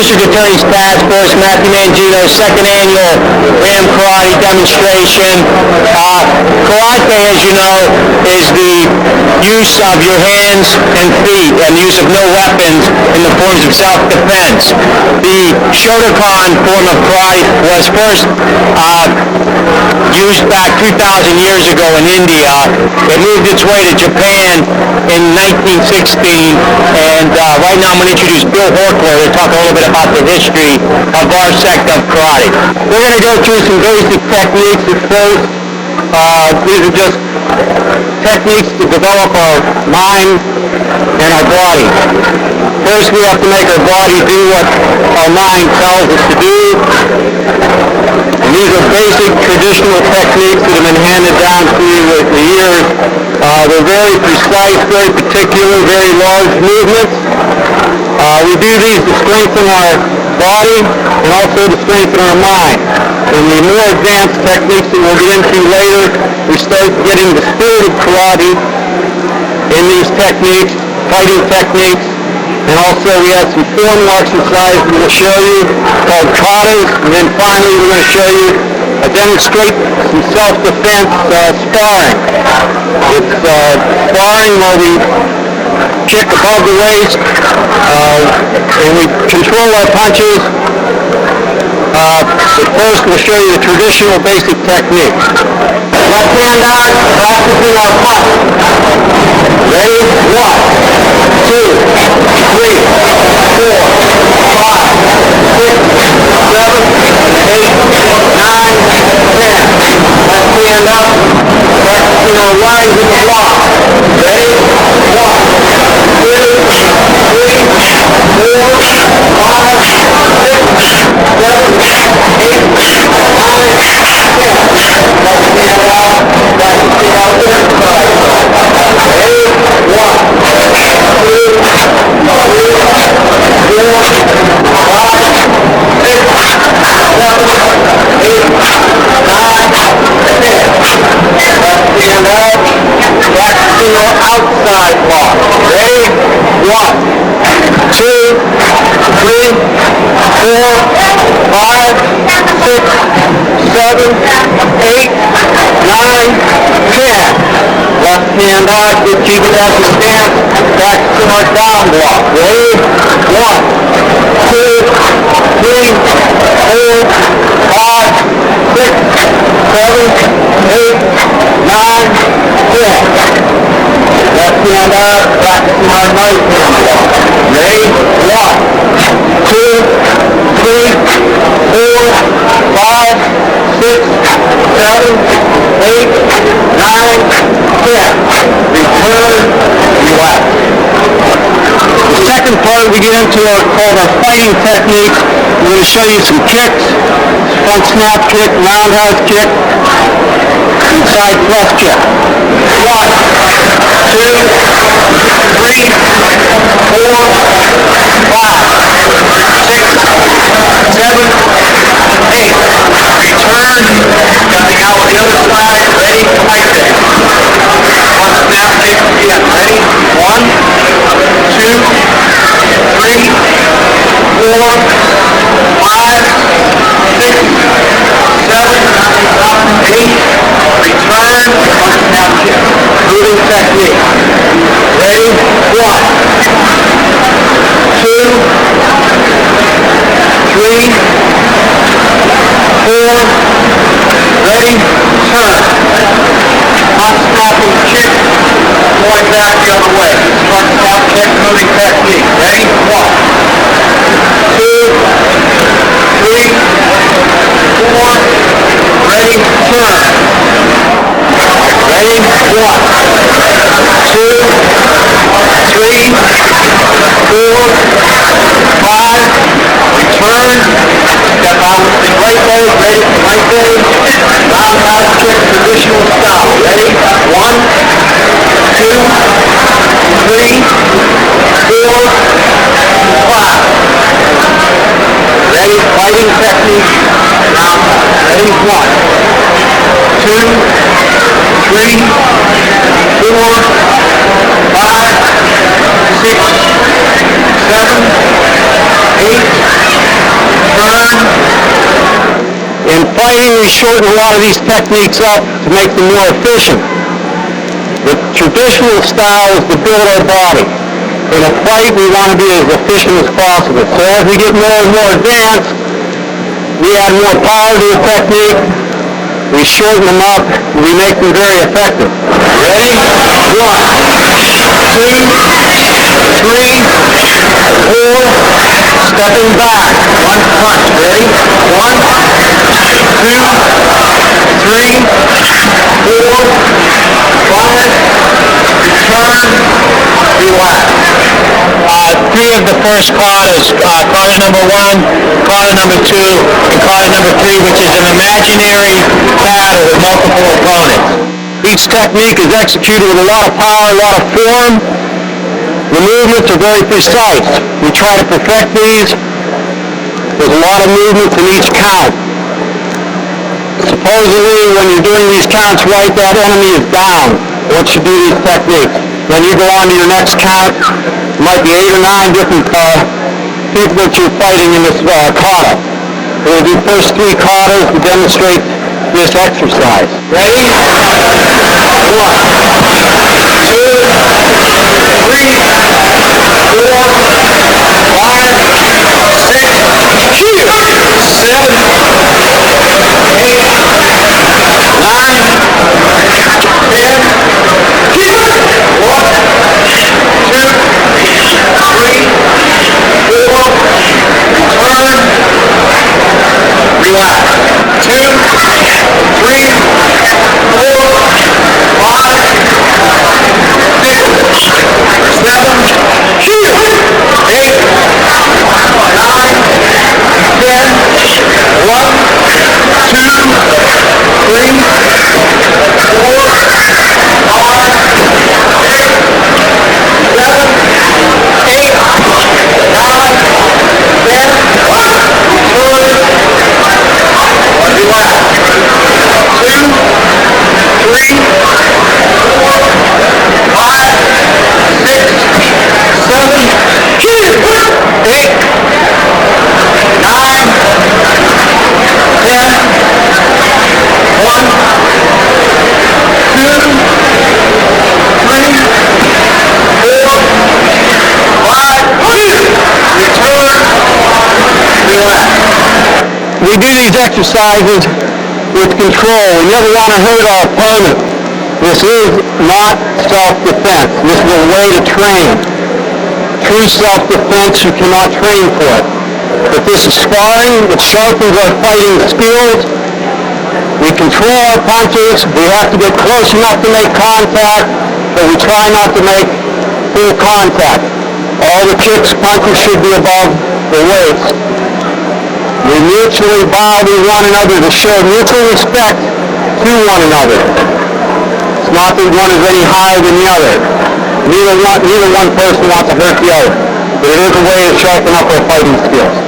District Attorney's Task Force, Matthew Mangino's second annual Ram Karate demonstration. Karate, as you know, is the use of your hands and feet and use of no weapons in the forms of self-defense. The Shotokan form of karate was first used back 2,000 years ago in India. It moved its way to Japan in 1916, and right now I'm going to introduce Bill Horkler to talk a little bit about the history of our sect of karate. We're going to go through some basic techniques at first. These are just techniques to develop our mind and our body. First, we have to make our body do what our mind tells us to do. And these are basic traditional techniques that have been handed down to you with the years. They're very precise, very particular, very large movements. We do these to strengthen our body and also to strengthen our mind. In the more advanced techniques that we'll get into later, we start getting the spirit of karate in these techniques, fighting techniques, and also we have some formal exercises we'll show you called katas, and then finally we're going to show you demonstrate some self-defense sparring. It's sparring where we kick above the waist, and we control our punches. But first we'll show you the traditional basic techniques. Left hand out, practicing our punch. Ready? 1, 2, 3, 4, 5, 6, 7, 8, 9, 10. Left hand up, practicing our lines in the block. Ready? 1, 2, 3, 4, 5, 6, 7, 8, 9, 10. Left hand out, practicing our left side. Ready? 1, 2, 3, 4, 5, 6, 7, 8, 9, 10. Left hand out, practicing our outside block. Ready? 1, 2, 3, 4, 5, 6, 7, 8, 9, 10. Left hand out, just keep it as a stance, practicing our down block. Ready? 1, 2, 3, 4, 5, 6, 7, 8, 9, 10. Left hand out, practicing our right hand block. Ready? 1, 2, 3, 4, 5, 6, 7, 8, 9, 10. Return, relax. The second part we get into are called our fighting techniques. We're going to show you some kicks, front snap kick, roundhouse kick, and side thrust kick. 1, 2, 3, 4, 5, 6, 7, 8. Return, coming out on the other side, ready, fight kick. Front snap kick again, ready? 1, 2, 3, 4, 5, 6, 7, 8. Return, front snap kick. Moving technique. Ready? 1, 2, 3, 4. Ready? Turn. Front snapping kick. Going back the other way. Front snap kick. Moving technique. Ready? 1, 2, 3, 4. Ready? Turn. Ready? 1, 2, 3, 4, 5. Return. Step out with the right leg. Ready? Right leg. Roundhouse kick. Traditional style. Ready? 1, 2, 3, 4, we shorten a lot of these techniques up to make them more efficient. The traditional style is to build our body. In a fight, we want to be as efficient as possible. So as we get more and more advanced, we add more power to the technique, we shorten them up, and we make them very effective. Ready? 1, 2, 3, 4, stepping back. One punch. Ready? 1, 2, 3, 4, 5, return, relax. Three of the first katas, kata number 1, kata number 2, and kata number 3, which is an imaginary battle with multiple opponents. Each technique is executed with a lot of power, a lot of form. The movements are very precise. We try to perfect these. There's a lot of movements in each count. Supposedly, when you're doing these counts right, that enemy is down once you do these techniques. Then you go on to your next count. It might be 8 or 9 different people that you're fighting in this kata. We'll do first 3 katas to demonstrate this exercise. Ready? 1, 2, 3, 4, We do these exercises with control. We never want to hurt our opponent. This is not self-defense. This is a way to train. True self-defense, you cannot train for it. But this is sparring. It sharpens our fighting skills. We control our punches. We have to get close enough to make contact, but we try not to make full contact. All the kicks, punches should be above the waist. We mutually bow to one another to show mutual respect to one another. It's not that one is any higher than the other. Neither one person wants to hurt the other. But it is a way to sharpen up our fighting skills.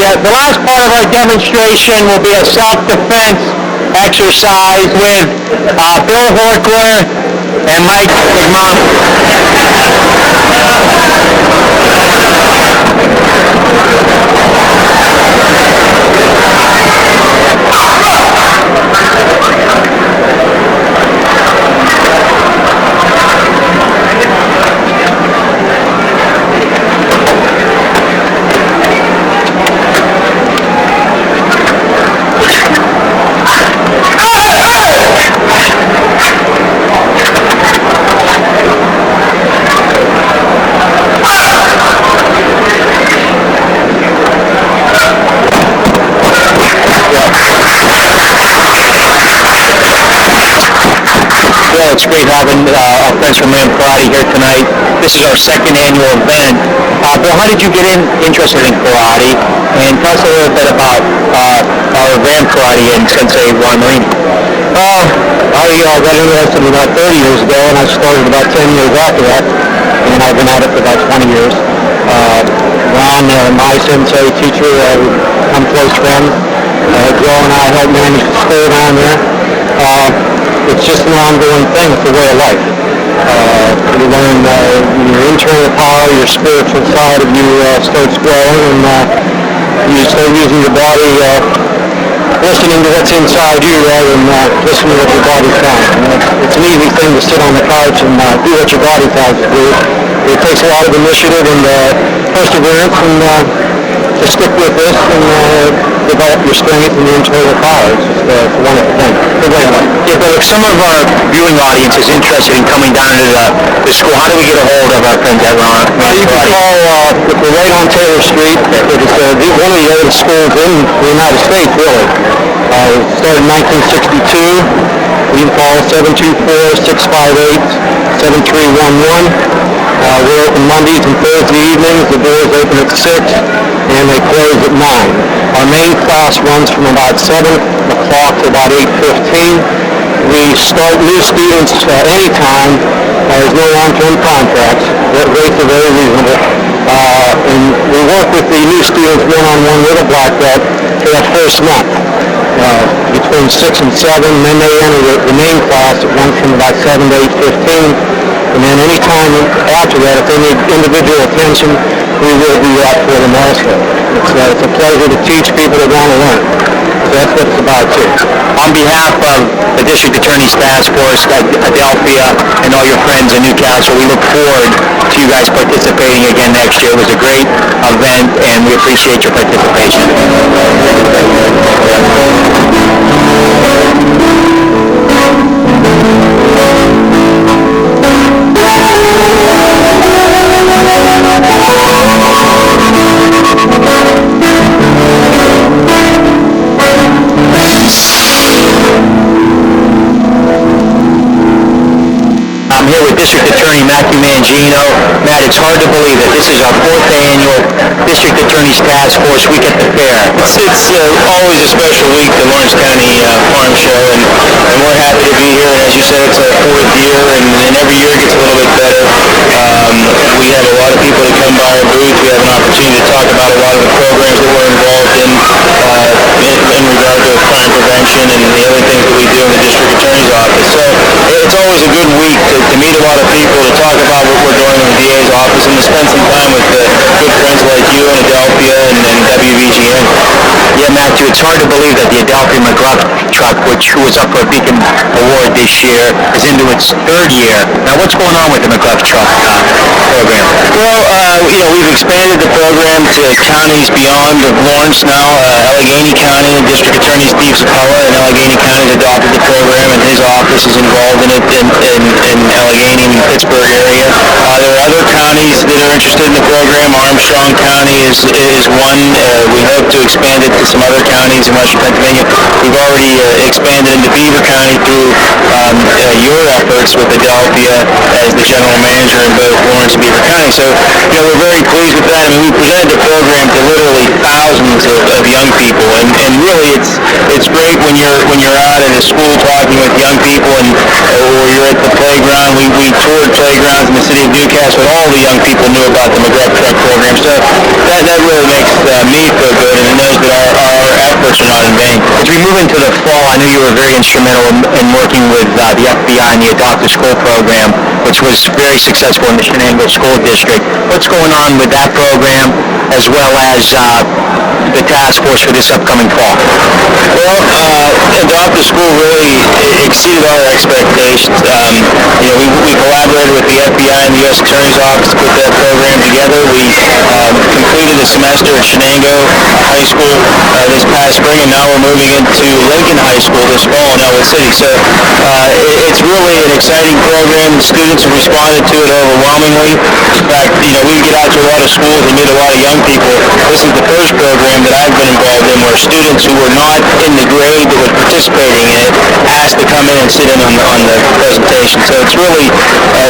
the last part of our demonstration will be a self-defense exercise with Bill Horkler and Mike McMahon. It's great having our friends from Ram Karate here tonight. This is our second annual event. Bill, how did you get interested in karate? And tell us a little bit about our Ram Karate and Sensei Ron Marine. I got interested about 30 years ago, and I started about 10 years after that, and I've been at it for about 20 years. Ron, my sensei teacher, I'm close friends. Joe and I helped manage the school down there. It's just an ongoing thing. It's a way of life. You learn your internal power, your spiritual side of you starts growing, and you start using your body, listening to what's inside you rather than listening to what your body's telling. It's an easy thing to sit on the couch and do what your body tells you to do. It takes a lot of initiative and perseverance and to stick with this and develop your strength and your internal power. It's just a wonderful thing. Yeah, but if some of our viewing audience is interested in coming down to the school, how do we get a hold of our friends at Ron? You can call, we're right on Taylor Street. It's one of the oldest schools in the United States, really. It started in 1962. You can call 724-658-7311. We're open Mondays and Thursday evenings. The doors open at 6 and they close at 9. Our main class runs from about 7 o'clock to about 8:15. We start new students anytime. There's no long-term contracts. The rates are very reasonable. And we work with the new students one-on-one with a black belt for that first month. Between 6 and 7, and then they enter the main class that runs from about 7 to 8:15. And then any time after that, if they need individual attention, we will do that for them also. It's a pleasure to teach people that want to learn. So that's what it's about too. On behalf of the District Attorney's Task Force, Adelphia, and all your friends in Newcastle, we look forward to you guys participating again next year. It was a great event, and we appreciate your participation. I'm here with District Attorney Matthew Mangino. Matt, it's hard to believe that this is our 4th annual District Attorney's Task Force Week at the Fair. It's always a special week, the Lawrence County Farm Show, and we're happy to be here. And as you said, it's our 4th year, and every year it gets a little bit better. We have a lot of people that come by our booth. We have an opportunity to talk about a lot of the programs that we're involved in regard to crime prevention and the other things that we do in the District Attorney's Office. So it's always a good week to meet a lot of people, to talk about what we're doing in the DA's office, and to spend some time with good friends like you and Adelphia and WVGN. Yeah, Matthew, it's hard to believe that the Adelphia McGruff truck, which was up for a Beacon Award this year, is into its 3rd year. Now, what's going on with the McGruff truck program? Well, we've expanded the program to counties beyond Lawrence now. Allegheny County, District Attorney Steve Sapella in Allegheny County has adopted the program, and his office is involved in it in Allegheny and Pittsburgh area. There are other counties that are interested in the program. Armstrong County is one. We hope to expand it to some other counties in Western Pennsylvania. We've already expanded into Beaver County through your efforts with Adelphia as the general manager in both Lawrence and Beaver County. So, we're very pleased with that. I mean, we presented the program to literally thousands of young people, and really it's great when you're out at a school talking with young people, or you're at the playground. We toured playgrounds in the city of Newcastle, and all the young people knew about the McGruff truck program. So that really makes me feel good, and it As we move into the fall, I know you were very instrumental in working with the FBI and the Adopt a School program, which was very successful in the Shenango School District. What's going on with that program, as well as the task force for this upcoming fall? Well, Adopt a School really exceeded our expectations. We collaborated with the FBI and the U.S. Attorney's Office to put that program together. We completed a semester at Shenango High School this past spring, and now we're moving into Lincoln High School this fall in Elwood City. So it's really an exciting program. The students have responded to it overwhelmingly. In fact, we get out to a lot of schools and meet a lot of young people. This is the first program that I've been involved in where students who were not in the grade that were participating in it asked to come in and sit in on the presentation. So it's really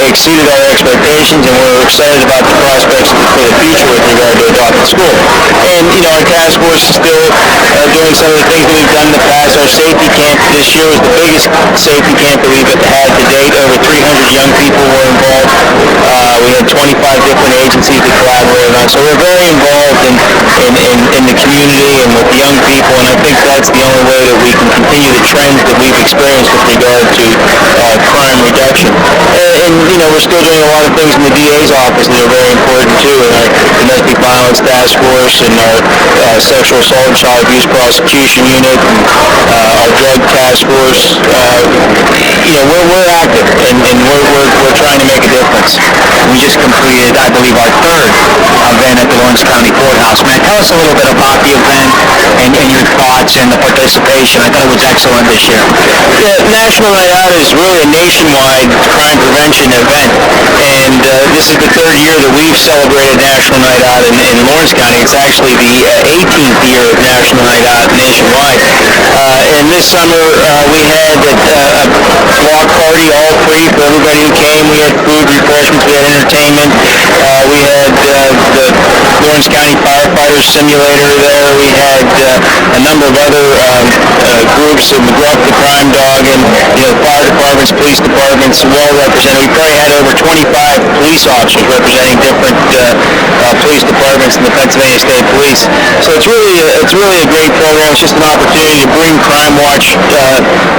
exceeded our expectations, and we're excited about the prospects for the future with regard to Adopt a School. And, our task force is still doing some of the things that we've done in the past. Our safety camp this year was the biggest safety camp that we've had to date. Over 300 young people were involved. We had 25 different agencies that collaborated on. So we're very involved in the community and with the young people, and I think that's the only way that we can continue the trends that we've experienced with regard to crime reduction. And we're still doing a lot of things in the DA's office that are very important too, in our domestic violence task force and our sexual assault and child abuse prosecution unit, and our drug task force. We're active, and we're trying to make a difference. We just completed, I believe, our third event at the Lawrence County Courthouse. Matt, tell us a little bit about the event and your thoughts and the participation. I thought it was excellent this year. The National Night Out is really a nationwide crime prevention event, and this is the third year that we've celebrated National Night Out in Lawrence County. It's actually the 18th year of National Night Out nationwide. And this summer we had a block party, all free for everybody who came. We had food, refreshments, we had entertainment. We had the Lawrence County Firefighters Simulator there. We had a number of other groups, McGruff the Crime Dog, and fire departments, police departments, well represented. We probably had over 25 police officers representing different police departments in the Pennsylvania State Police. So it's really a great program. It's just an opportunity to bring Crime Watch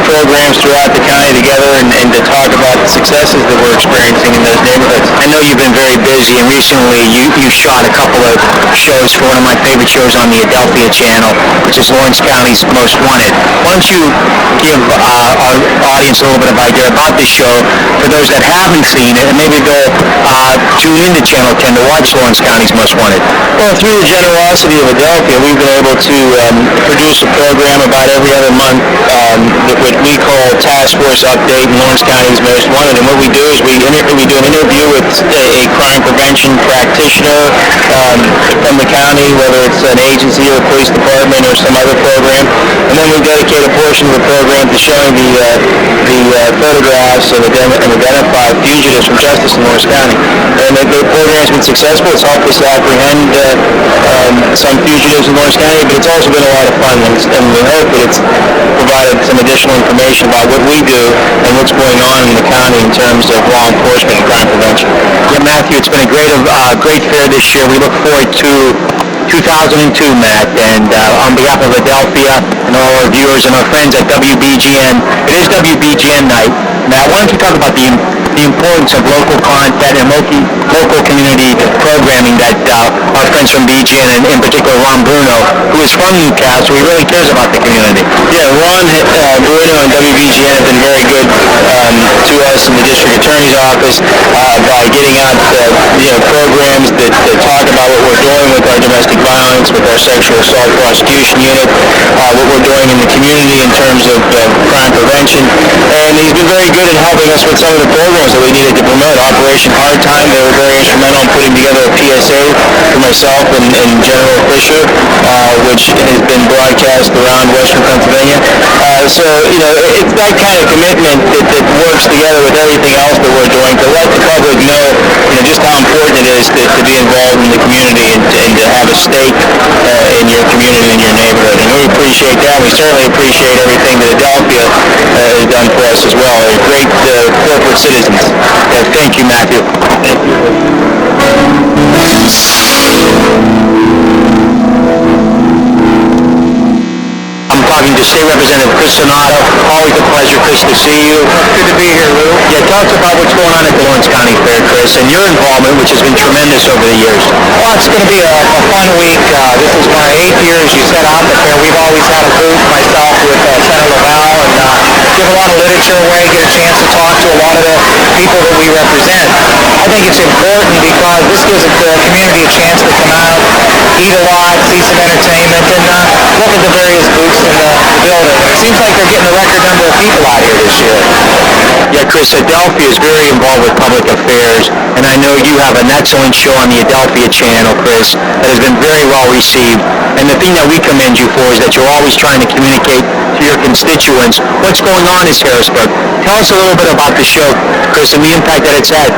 programs throughout the county together and to talk about the successes that we're experiencing in those neighborhoods. I know you've been very busy, and recently you shot a couple of shows for one of my favorite shows on the Adelphia channel, which is Lawrence County's Most Wanted. Why don't you give our audience a little bit of idea about this show for those that haven't seen it, and maybe they'll tune into Channel 10 to watch Lawrence County's Most Wanted? Well, through the generosity of Adelphia, we've been able to produce a program about every other month that we call Task Force Update in Lawrence County's Most Wanted. And what we do is we do an interview with a crime prevention practitioner from the county, whether it's an agency or a police department or some other program. And then we dedicate a portion of the program to showing the photographs and identify fugitives from justice in Lawrence County. And the program has been successful. It's helped us apprehend some fugitives in Lawrence County, but it's also been a lot of fun, and we hope that it's provided some additional information about what we do and what's going on in the county in terms of law enforcement and crime prevention. Yeah, Matthew, it's been a great fair this year. We look forward to 2002, Matt, and on behalf of Adelphia and all our viewers and our friends at WBGN, it is WBGN night. Matt, why don't you talk about the importance of local content and local community programming that our friends from BGN, and in particular Ron Bruno, who is from Newcastle, he really cares about the community. Yeah, Ron Bruno and WBGN have been very good to us in the district attorney's office by getting out programs that talk about what we're doing with our domestic violence, with our sexual assault prosecution unit, what we're doing in the community in terms of crime prevention. And he's been very good at helping us with some of the programs that we needed to promote. Operation Hard Time, they were very instrumental in putting together a PSA for myself and General Fisher, which has been broadcast around Western Pennsylvania. So, it's that kind of commitment that works together with everything else that we're doing to let the public know, just how important it is to be involved in the community and to have a stake in your community and your neighborhood. And we appreciate that. We certainly appreciate everything that Adelphia has done for us as well. They're great corporate citizens. Thank you, Matthew. Thank you. I'm having to State Representative Chris Sonato. Always a pleasure, Chris, to see you. Good to be here, Lou. Yeah, tell us about what's going on at the Lawrence County Fair, Chris, and your involvement, which has been tremendous over the years. Well, it's going to be a fun week. This is my 8th year, as you said, out there. We've always had a booth, myself with Senator Lavelle, and give a lot of literature away, get a chance to talk to a lot of the people that we represent. I think it's important because this gives the community a chance to come out, eat a lot, see some entertainment, and look at the various booths in the building. And it seems like they're getting a record number of people out here this year. Yeah, Chris, Adelphia is very involved with public affairs, and I know you have an excellent show on the Adelphia channel, Chris, that has been very well received. And the thing that we commend you for is that you're always trying to communicate to your constituents what's going on in Harrisburg. Tell us a little bit about the show, Chris, and the impact that it's had.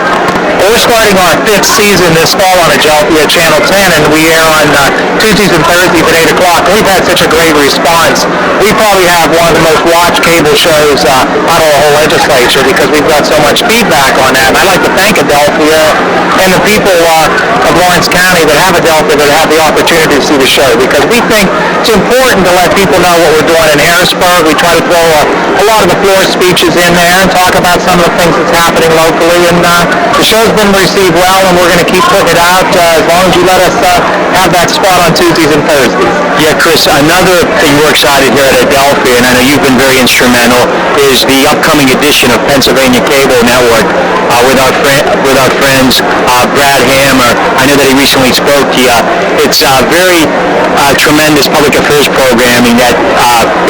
Well, we're starting our 5th season this fall on Adelphia Channel 10, and we air on Tuesdays and Thursdays at 8 o'clock. We've had such a great response. We probably have one of the most watched cable shows out of the whole legislature because we've got so much feedback on that. And I'd like to thank Adelphia and the people of Lawrence County that have Adelphia that have the opportunity to see the show, because we think it's important to let people know what we're doing in Harrisburg. We try to throw a lot of the floor speeches in there and talk about some of the things that's happening locally. And the show's been received well, and we're going to keep putting it out as long as you let us have that spot on Tuesdays and Thursdays. Yeah, Chris, another thing we're excited here at Adelphia, and I know you've been very instrumental, is the upcoming edition of Pennsylvania Cable Network with our friends Brad Hammer. I know that he recently spoke to you. It's very tremendous public affairs programming that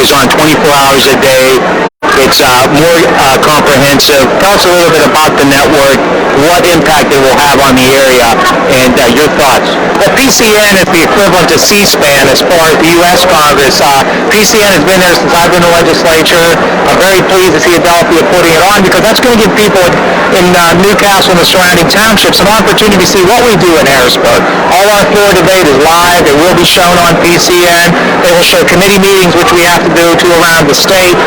is on 24 hours a day. It's more comprehensive. Tell us a little bit about the network, what impact it will have on the area, and your thoughts. Well, PCN is the equivalent to C-SPAN as far as the U.S. Congress. PCN has been there since I've been in the legislature. I'm very pleased to see Adelphia putting it on, because that's going to give people in Newcastle and the surrounding townships an opportunity to see what we do in Harrisburg. All our floor debate is live. It will be shown on PCN. They will show committee meetings, which we have to do to around the state.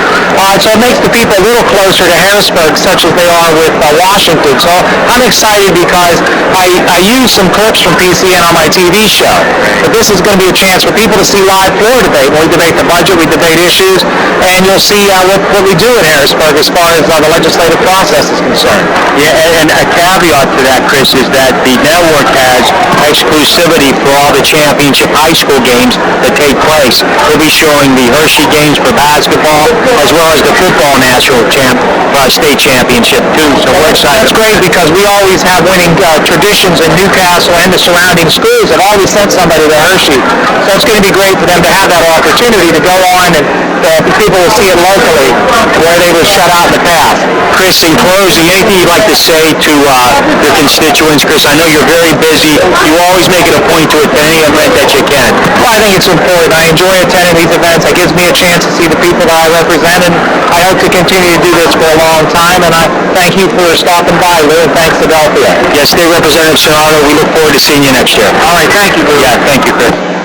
So it makes the people a little closer to Harrisburg, such as they are with Washington. So I'm excited because I use some clips from PCN on my TV show. But this is going to be a chance for people to see live floor debate. When we debate the budget, we debate issues, and you'll see what we do in Harrisburg as far as the legislative process is concerned. Yeah, and a caveat to that, Chris, is that the network has exclusivity for all the championship high school games that take place. We'll be showing the Hershey games for basketball, as well as the football national state championship too. So we're excited. That's great, because we always have winning traditions in Newcastle and the surrounding schools have always sent somebody to Hershey. So it's going to be great for them to have that opportunity to go on, and people will see it locally where they were shut out in the past. Chris, in closing, anything you'd like to say to your constituents? Chris, I know you're very busy. You always make it a point to attend any event that you can. Well, I think it's important. I enjoy attending these events. It gives me a chance to see the people that I represent, and I hope to continue to do this for a long time. And I thank you for stopping by, Lou, and thanks to Adelphia. Yes, State Representative Sonato, we look forward to seeing you next year. All right, thank you, Lou. Yeah, thank you, Chris.